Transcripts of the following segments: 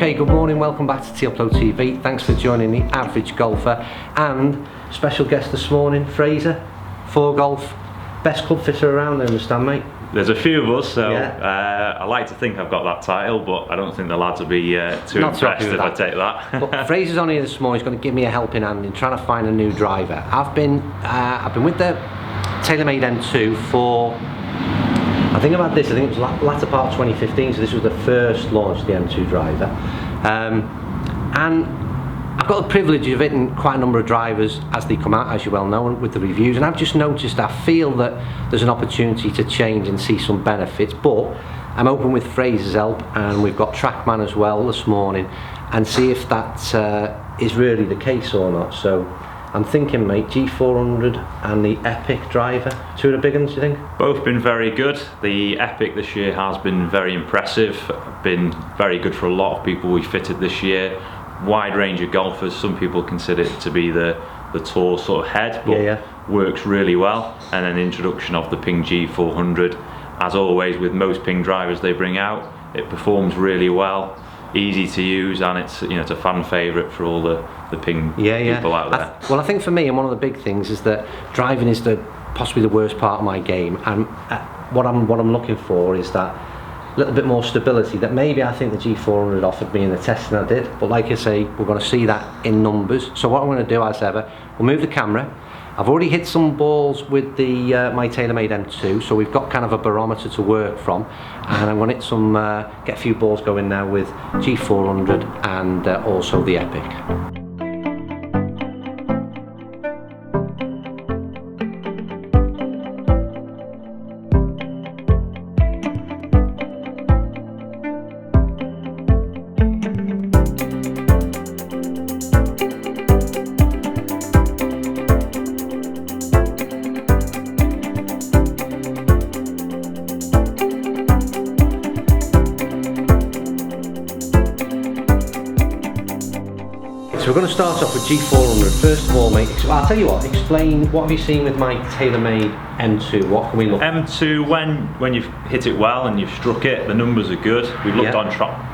Okay, good morning, welcome back to Upload TV. Thanks for joining the Average Golfer and special guest this morning, Fraser, 4Golf, best club fitter around, I understand, mate. There's a few of us, so yeah. I like to think I've got that title, but I don't think the lads will be too impressed if I take that. But Fraser's on here this morning. He's going to give me a helping hand in trying to find a new driver. I've been with the TaylorMade M2 for, I think I've had this, I think it was latter part of 2015, so this was the first launch of the M2 driver. And I've got the privilege of hitting quite a number of drivers as they come out, as you well know, with the reviews, and I've just noticed, I feel that there's an opportunity to change and see some benefits, but I'm open with Fraser's help, and we've got Trackman as well this morning, and see if that is really the case or not. So I'm thinking, mate, G400 and the Epic driver, two of the big ones, do you think? Both been very good. The Epic this year has been very impressive, been very good for a lot of people we fitted this year. Wide range of golfers. Some people consider it to be the tour sort of head, but works really well. And then the introduction of the Ping G400, as always with most Ping drivers they bring out, it performs really well, easy to use, and it's, you know, it's a fan favourite for all the Ping people out there. Well, I think for me, and one of the big things is that driving is possibly the worst part of my game, and what I'm looking for is that little bit more stability that maybe I think the G400 offered me in the testing I did, but like I say, we're going to see that in numbers. So what I'm going to do, as ever, we'll move the camera. I've already hit some balls with the my TaylorMade M2, so we've got kind of a barometer to work from, and I'm going to hit some get a few balls going now with G400 and also the Epic. So we're going to start off with G400. First of all, mate, I'll tell you what, explain what have you seen with my TaylorMade M2, what can we look at? M2, when you've hit it well and you've struck it, the numbers are good. We've looked on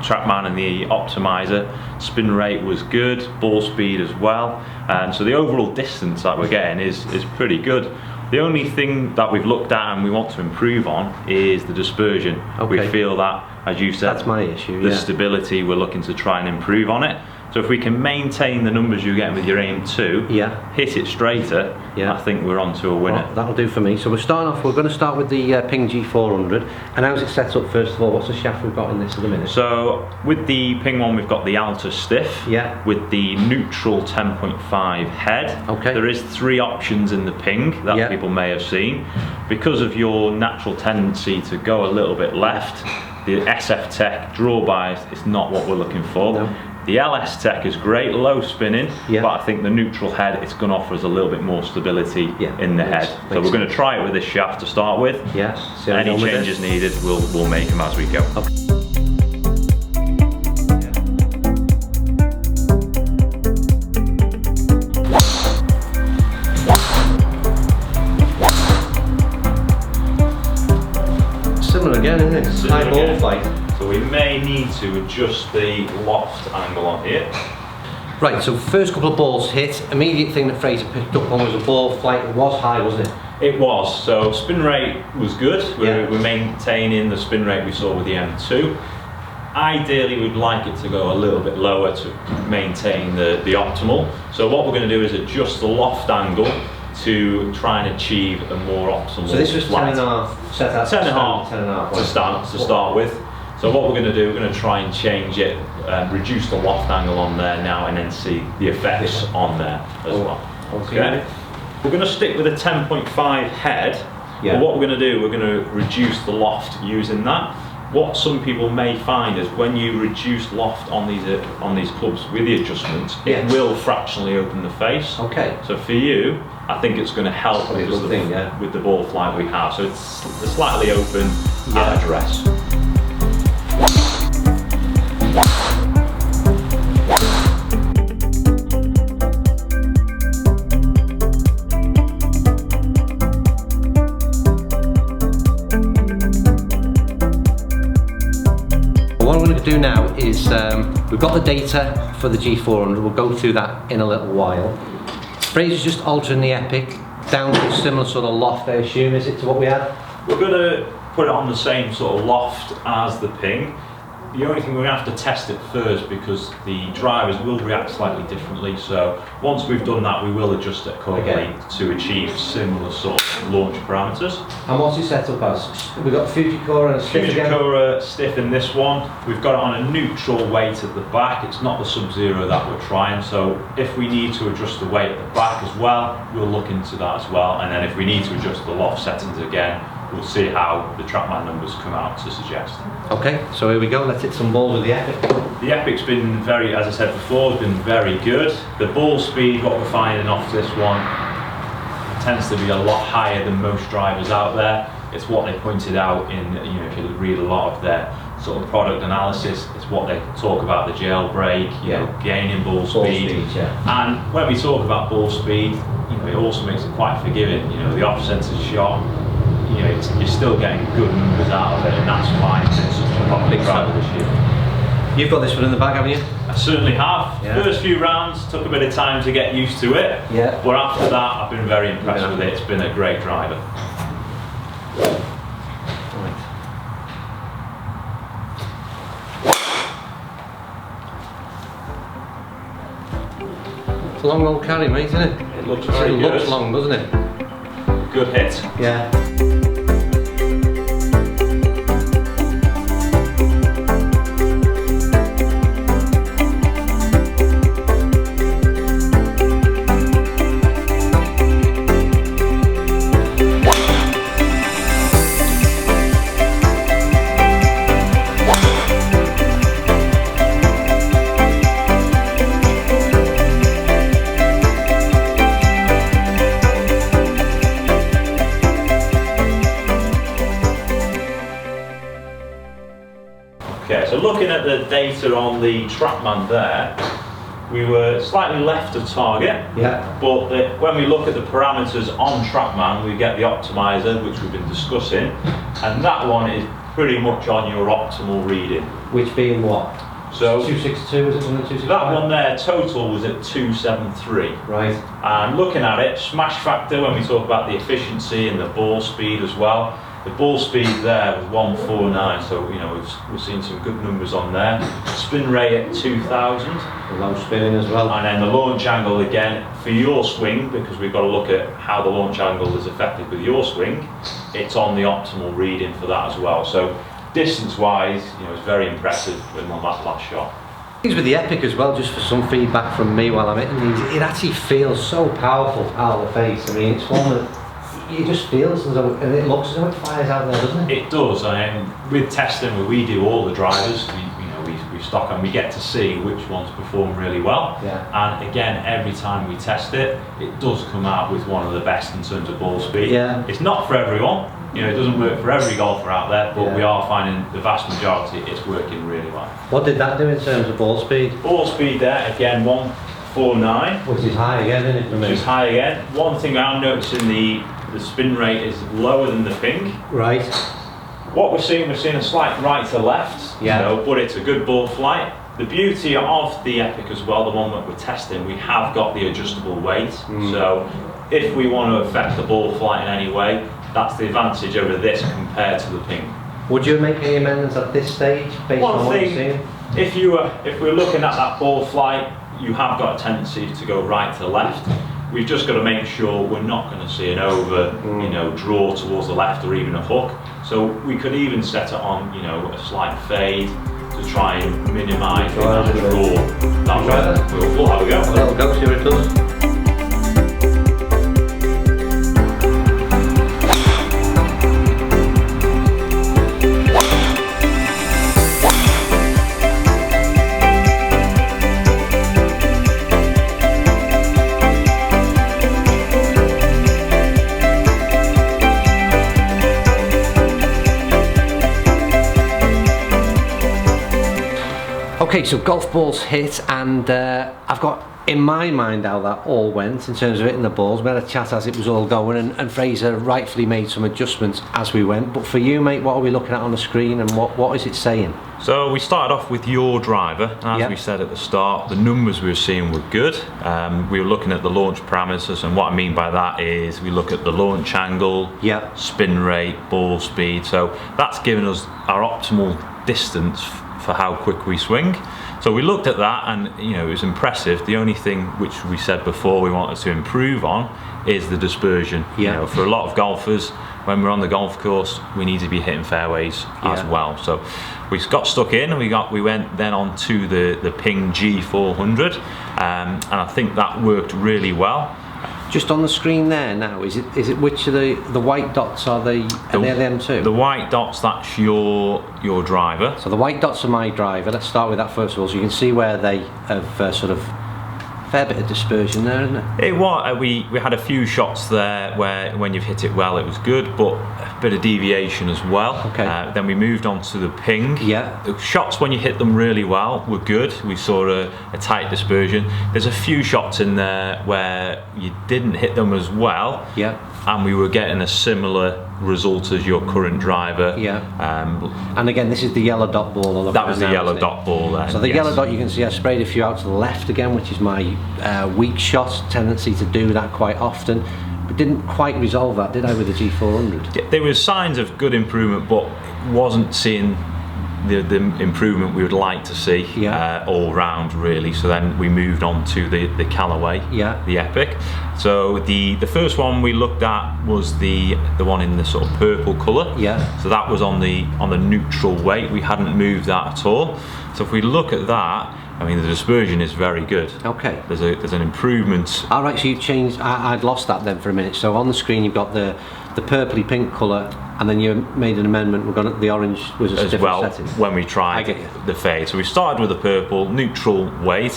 Trackman and the optimizer, spin rate was good, ball speed as well, and so the overall distance that we're getting is pretty good. The only thing that we've looked at and we want to improve on is the dispersion. We feel that, as you said, that's my issue, the stability, we're looking to try and improve on it. So if we can maintain the numbers you're getting with your aim2, hit it straighter, I think we're on to a winner. Well, that'll do for me. So we're going to start with the Ping G400. And how's it set up, first of all? What's the shaft we've got in this at the minute? So with the Ping one, we've got the outer stiff with the neutral 10.5 head. There is 3 options in the Ping that people may have seen. Because of your natural tendency to go a little bit left, the SF Tech draw bias is not what we're looking for. No. The LS Tech is great, low spinning, but I think the neutral head, it's going to offer us a little bit more stability in the head. So we're going to try it with this shaft to start with. Any changes needed, we'll make them as we go. Similar again, isn't it? High ball flight. So we may need to adjust the loft angle on here. Right, so first couple of balls hit, immediate thing that Fraser picked up on was a ball flight. It was high, wasn't it? It was, so spin rate was good. We're maintaining the spin rate we saw with the M2. Ideally we'd like it to go a little bit lower to maintain the optimal. So what we're going to do is adjust the loft angle to try and achieve a more optimal. So this was flight. 10.5, set up 10.5 to start with. So what we're going to do, we're going to try and change it, reduce the loft angle on there now, and then see the effects on there as well. Okay. We're going to stick with a 10.5 head, but what we're going to do, we're going to reduce the loft using that. What some people may find is when you reduce loft on these clubs with the adjustments, it will fractionally open the face. So for you, I think it's going to help with the ball flight we have. So it's a slightly open address. to do now is, we've got the data for the G400, we'll go through that in a little while. Fraser's just altering the Epic down to a similar sort of loft, I assume, is it, to what we had? We're going to put it on the same sort of loft as the Ping. The only thing we're going to have to test it first because the drivers will react slightly differently, so once we've done that we will adjust it accordingly to achieve similar sort of launch parameters. And what's your setup as? We've got Fujikura and a stiff again? Fujikura stiff in this one. We've got it on a neutral weight at the back. It's not the Sub-Zero that we're trying, so if we need to adjust the weight at the back as well, we'll look into that as well, and then if we need to adjust the loft settings again, we'll see how the Trackman numbers come out to suggest. Okay, so here we go, let's hit some balls with the Epic. The Epic's been very, as I said before, has been very good. The ball speed, what we're finding off this one, tends to be a lot higher than most drivers out there. It's what they pointed out in, if you read a lot of their sort of product analysis, it's what they talk about the jailbreak, gaining ball speed. And when we talk about ball speed, it also makes it quite forgiving. The off-center shot, you're still getting good numbers out of it, and that's why it's such a popular driver this year. You've got this one in the bag, haven't you? I certainly have. Yeah. First few rounds took a bit of time to get used to it, but after that I've been very impressed with it. It's been a great driver. It's a long old carry, mate, isn't it? It looks very good. It looks long, doesn't it? Good hit. Yeah. Okay, so looking at the data on the Trackman there, we were slightly left of target, but when we look at the parameters on Trackman, we get the optimizer, which we've been discussing, and that one is pretty much on your optimal reading. Which being what? So 262, was it something 265? That one there, total was at 273. Right. And looking at it, smash factor, when we talk about the efficiency and the ball speed as well, the ball speed there was 149, so we've seen some good numbers on there. Spin rate at 2000. Low spinning as well. And then the launch angle again, for your swing, because we've got to look at how the launch angle is affected with your swing, it's on the optimal reading for that as well. So distance-wise, it's very impressive on that last shot. Things with the Epic as well, just for some feedback from me while I'm hitting these, it actually feels so powerful out of the face. I mean, it's one that it just feels as though, and it looks as though it fires out there, doesn't it? It does, and with testing, we do all the drivers, we stock and we get to see which ones perform really well. And again, every time we test it, it does come out with one of the best in terms of ball speed. It's not for everyone, it doesn't work for every golfer out there, but we are finding the vast majority it's working really well. What did that do in terms of ball speed? Ball speed there, again, 149. Which is high again, isn't it, for me? Which is high again. One thing I'm noticing, the spin rate is lower than the Ping. Right. What we're seeing a slight right to left, but it's a good ball flight. The beauty of the Epic as well, the one that we're testing, we have got the adjustable weight. So if we want to affect the ball flight in any way, that's the advantage over this compared to the Ping. Would you make any amendments at this stage based on what you're seeing? If we're looking at that ball flight, you have got a tendency to go right to left. We've just got to make sure we're not going to see an over, draw towards the left or even a hook. So we could even set it on, a slight fade to try and minimise the amount of draw. We'll have a go. Well, go see what it does. Okay, so golf balls hit, and I've got in my mind how that all went in terms of hitting the balls. We had a chat as it was all going, and Fraser rightfully made some adjustments as we went. But for you, mate, what are we looking at on the screen, and what is it saying? So we started off with your driver, and as we said at the start, the numbers we were seeing were good. We were looking at the launch parameters, and what I mean by that is we look at the launch angle, spin rate, ball speed. So that's given us our optimal distance for how quick we swing. So we looked at that, and it was impressive. The only thing which we said before we wanted to improve on is the dispersion. For a lot of golfers, when we're on the golf course, we need to be hitting fairways as well. So we got stuck in, and we went then on to the Ping G400, and I think that worked really well. Just on the screen there now, is it which of the white dots are they're the M2? The white dots, that's your driver. So the white dots are my driver. Let's start with that first of all, so you can see where they have sort of fair bit of dispersion there, isn't it? It was. We had a few shots there where when you've hit it well, it was good, but a bit of deviation as well. Okay. Then we moved on to the Ping. The shots when you hit them really well were good. We saw a tight dispersion. There's a few shots in there where you didn't hit them as well. And we were getting a similar result as your current driver. And again, this is the yellow dot ball. That was the yellow dot ball there. So the yellow dot, you can see I sprayed a few out to the left again, which is my weak shot, tendency to do that quite often. But didn't quite resolve that, did I, with the G400? There were signs of good improvement, but wasn't seeing the improvement we would like to see all round, really. So then we moved on to the Callaway, the Epic. So the first one we looked at was the one in the sort of purple colour. So that was on the neutral weight. We hadn't moved that at all. So if we look at that, I mean, the dispersion is very good. Okay. There's an improvement. All right, so you've changed. I'd lost that then for a minute. So on the screen you've got the purpley pink colour, and then you made an amendment. We're going the orange was a different setting. When we tried the fade. So we started with the purple, neutral weight.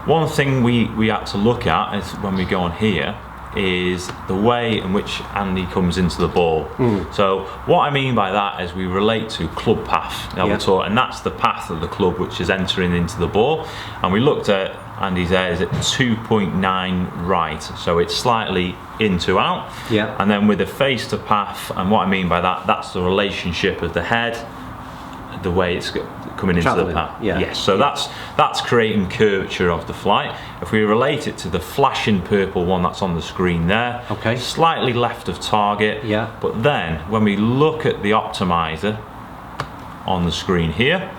One thing we had to look at is when we go on here is the way in which Andy comes into the ball. So what I mean by that is we relate to club path. And that's the path of the club which is entering into the ball. And we looked at Andy's airs at 2.9 right, so it's slightly in to out. And then with the face to path, and what I mean by that, that's the relationship of the head, the way it's coming into the path. So that's creating curvature of the flight. If we relate it to the flashing purple one that's on the screen there, slightly left of target. But then when we look at the optimizer on the screen here,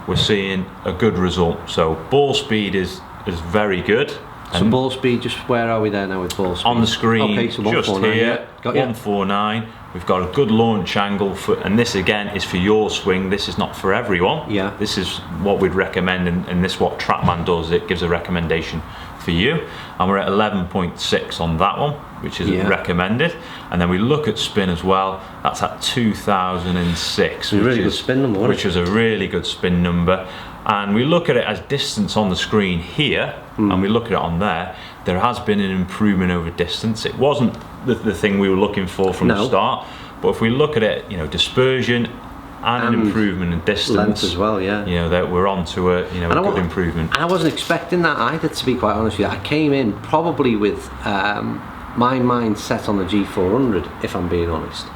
we're seeing a good result. So ball speed is very good. So ball speed, just where are we there now with ball speed? On the screen, so just here, 149. We've got a good launch angle, and this again is for your swing. This is not for everyone. This is what we'd recommend, and this is what TrackMan does. It gives a recommendation for you. And we're at 11.6 on that one, which is recommended. And then we look at spin as well. That's at 2006, good spin number, which is a really good spin number. And we look at it as distance on the screen here, and we look at it on there. There has been an improvement over distance. It wasn't the thing we were looking for from the start, but if we look at it, dispersion and an improvement in distance, length as well, that we're on to a good improvement. And I wasn't expecting that either, to be quite honest with you. I came in probably with my mind set on the G400, if I'm being honest,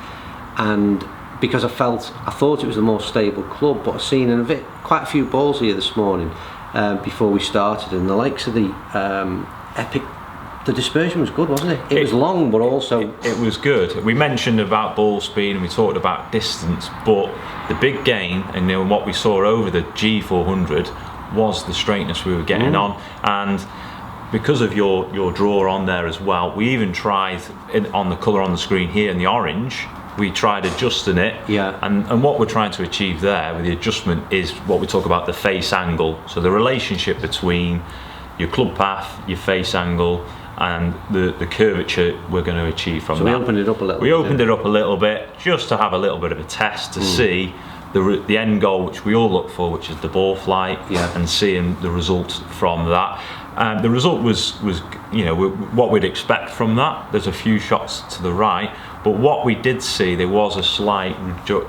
and because I thought it was the more stable club, but I've seen quite a few balls here this morning before we started, and the likes of the Epic, the dispersion was good, wasn't it? It was long, but also it was good. We mentioned about ball speed and we talked about distance, but the big gain and what we saw over the G400 was the straightness we were getting on, and because of your draw on there as well, we even tried on the colour on the screen here in the orange. We tried adjusting it, and what we're trying to achieve there with the adjustment is what we talk about, the face angle. So the relationship between your club path, your face angle, and the curvature we're going to achieve from that. So we opened it up a little bit. We opened it up a little bit just to have a little bit of a test to see the end goal, which we all look for, which is the ball flight, and seeing the result from that. The result was what we'd expect from that. There's a few shots to the right, but what we did see, there was a slight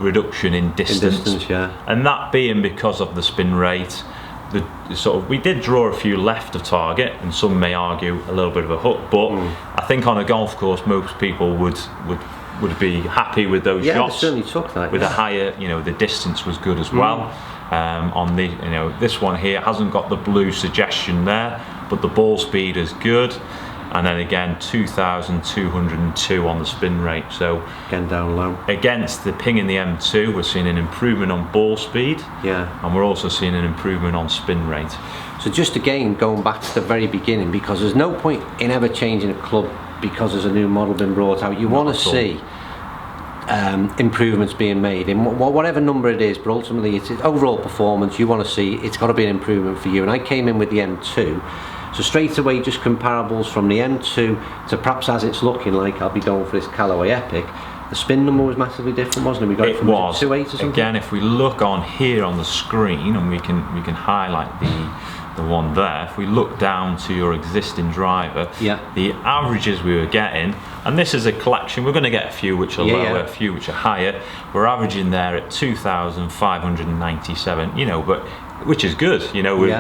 reduction in distance. And that being because of the spin rate, we did draw a few left of target, and some may argue a little bit of a hook, but I think on a golf course most people would be happy with those shots. They certainly took that. With a higher, the distance was good as well. On the, this one here hasn't got the blue suggestion there, but the ball speed is good. And then again 2,202 on the spin rate, so again down low. Against the ping in the M2 we're seeing an improvement on ball speed, and we're also seeing an improvement on spin rate. So just again going back to the very beginning, because there's no point in ever changing a club because there's a new model been brought out. You want to see improvements being made in whatever number it is, but ultimately it's overall performance. You want to see it's got to be an improvement for you. And I came in with the M2, so straight away just comparables from the M2 to perhaps as it's looking like I'll be going for this Callaway Epic. The spin number was massively different, wasn't it? We got it from 2.8 or something. Again, if we look on here on the screen, and we can highlight the one there. If we look down to your existing driver, the averages we were getting, and this is a collection, we're going to get a few which are lower, a few which are higher. We're averaging there at 2,597, but which is good,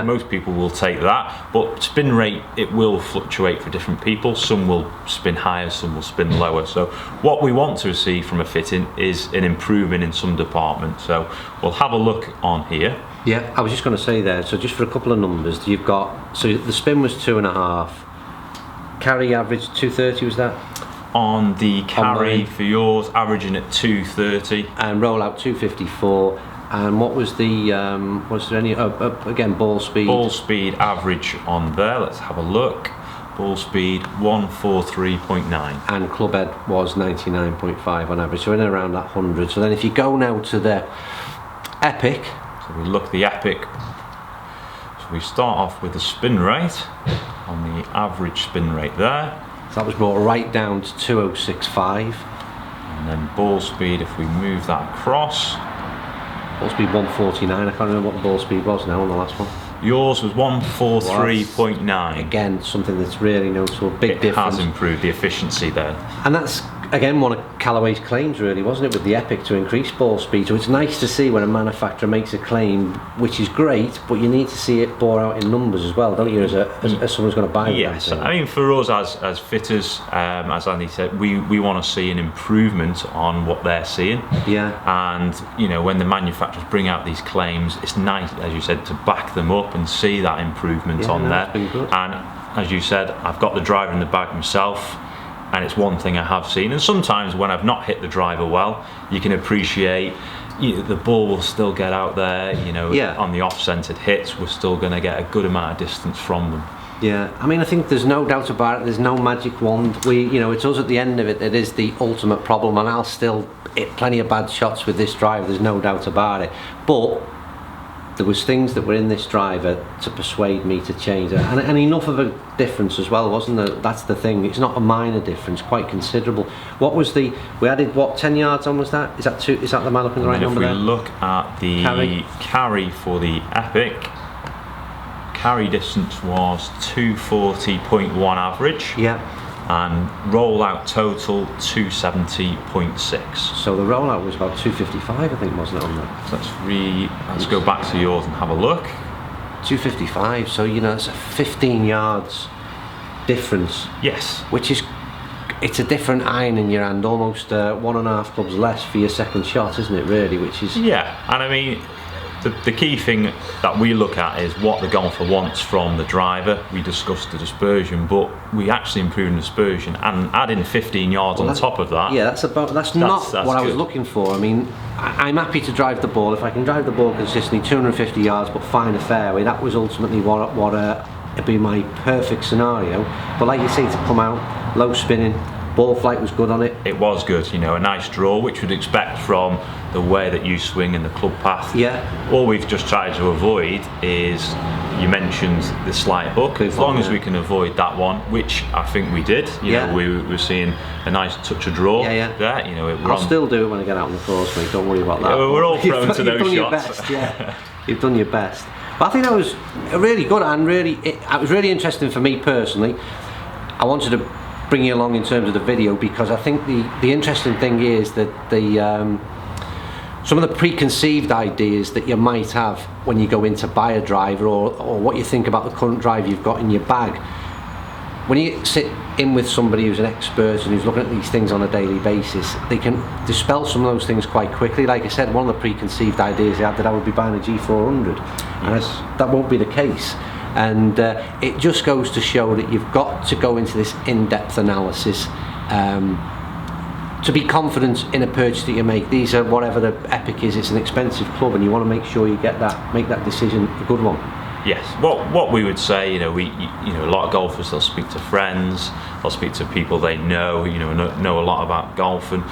most people will take that, but spin rate, it will fluctuate for different people. Some will spin higher, some will spin lower. So what we want to see from a fitting is an improvement in some department. So we'll have a look on here. Yeah, I was just going to say there, so just for a couple of numbers, you've got, so the spin was 2.5, carry average 230, was that? On the carry for yours, averaging at 230. And rollout 254. And what was the, was there any, again, ball speed? Ball speed average on there, let's have a look. Ball speed 143.9. And club head was 99.5 on average, so in and around that 100. So then if you go now to the Epic. So we look the Epic. So we start off with the spin rate, on the average spin rate there. So that was brought right down to 2065. And then ball speed, if we move that across. Ball speed 149, I can't remember what the ball speed was now on the last one. Yours was 143.9. Again, something that's really noticeable, big difference. It has improved the efficiency there. And that's, again, one of Callaway's claims really, wasn't it, with the Epic, to increase ball speed. So it's nice to see when a manufacturer makes a claim, which is great, but you need to see it bore out in numbers as well, don't you, as someone's going to buy it. Yes, I mean, for us as fitters, as Andy said, we want to see an improvement on what they're seeing. Yeah. And, when the manufacturers bring out these claims, it's nice, as you said, to back them up and see that improvement on there. Been good. And as you said, I've got the driver in the bag myself, and it's one thing I have seen. And sometimes when I've not hit the driver well, you can appreciate the ball will still get out there. On the off-centered hits, we're still going to get a good amount of distance from them. Yeah, I mean, I think there's no doubt about it. There's no magic wand. It's us at the end of it that is the ultimate problem, and I'll still hit plenty of bad shots with this driver. There's no doubt about it. But there was things that were in this driver to persuade me to change it, and enough of a difference as well, wasn't there? That's the thing. It's not a minor difference, quite considerable. What was we added 10 yards on, was that? Is that the man looking the right number there? If we look at the carry for the Epic, carry distance was 240.1 average. Yeah. And rollout total 270.6. So the rollout was about 255, I think, wasn't it, on that? So let's go back to yours and have a look. 255, so it's a 15 yards difference. Yes. Which is, it's a different iron in your hand, almost 1.5 clubs less for your second shot, isn't it, really? Which is... Yeah, and I mean, the key thing that we look at is what the golfer wants from the driver. We discussed the dispersion, but we actually improved the dispersion and adding 15 yards on top of that. Yeah, that's not what I was looking for. I mean, I'm happy to drive the ball. If I can drive the ball consistently, 250 yards, but find a fairway, that was ultimately what it'd be my perfect scenario. But like you say, to come out, low spinning, ball flight was good on it. It was good, a nice draw, which we'd expect from the way that you swing in the club path. Yeah. All we've just tried to avoid is, you mentioned the slight hook. As long as we can avoid that one, which I think we did. We were seeing a nice touch of draw. Yeah. There. I'll still do it when I get out on the course, mate. Don't worry about that. Yeah, we're all prone to those shots. Your best, yeah. You've done your best. But I think that was really good, and it was really interesting for me personally. I wanted to bring you along in terms of the video, because I think the interesting thing is that some of the preconceived ideas that you might have when you go in to buy a driver, or what you think about the current driver you've got in your bag. When you sit in with somebody who's an expert and who's looking at these things on a daily basis, they can dispel some of those things quite quickly. Like I said, one of the preconceived ideas I had that I would be buying a G400, and that won't be the case. And it just goes to show that you've got to go into this in-depth analysis to be confident in a purchase that you make. These are, whatever the Epic is, it's an expensive club, and you want to make sure you make that decision a good one. Yes. What we would say, a lot of golfers, they'll speak to friends, they'll speak to people they know, know a lot about golf, and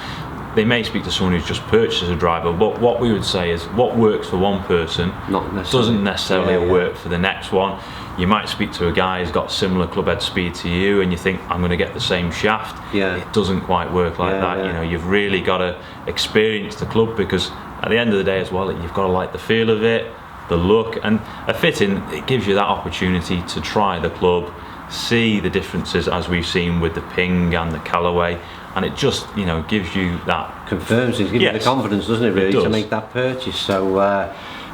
they may speak to someone who's just purchased a driver. But what we would say is, what works for one person doesn't necessarily work for the next one. You might speak to a guy who's got similar club head speed to you, and you think, I'm going to get the same shaft. It doesn't quite work like that. You've really got to experience the club, because at the end of the day as well, you've got to like the feel of it, the look, and a fitting. It gives you that opportunity to try the club, see the differences as we've seen with the Ping and the Callaway, and it just gives you that confirms, it gives you the confidence, doesn't it, really, to make that purchase. So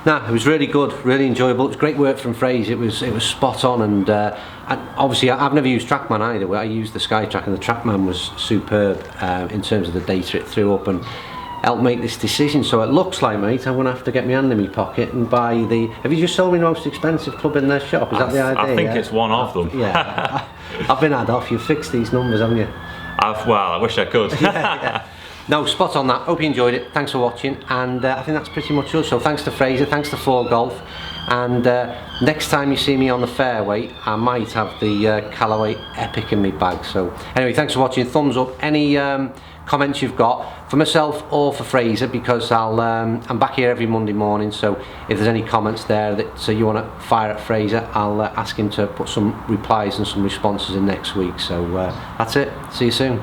it was really good, really enjoyable. It was great work from Fraser. It was spot on, and obviously I've never used TrackMan either. I used the SkyTrack, and the TrackMan was superb in terms of the data it threw up and helped make this decision. So it looks like, mate, I'm going to have to get my hand in my pocket and buy the... Have you just sold me the most expensive club in their shop? Is that the idea? I think it's one of them. Yeah. I've been had off. You've fixed these numbers, haven't you? I wish I could. No, spot on that. Hope you enjoyed it. Thanks for watching, and I think that's pretty much us. So thanks to Fraser, thanks to 4Golf, and next time you see me on the fairway, I might have the Callaway Epic in my bag. So anyway, thanks for watching. Thumbs up. Any comments you've got for myself or for Fraser, because I'm back here every Monday morning, so if there's any comments there that you want to fire at Fraser, I'll ask him to put some replies and some responses in next week. So that's it. See you soon.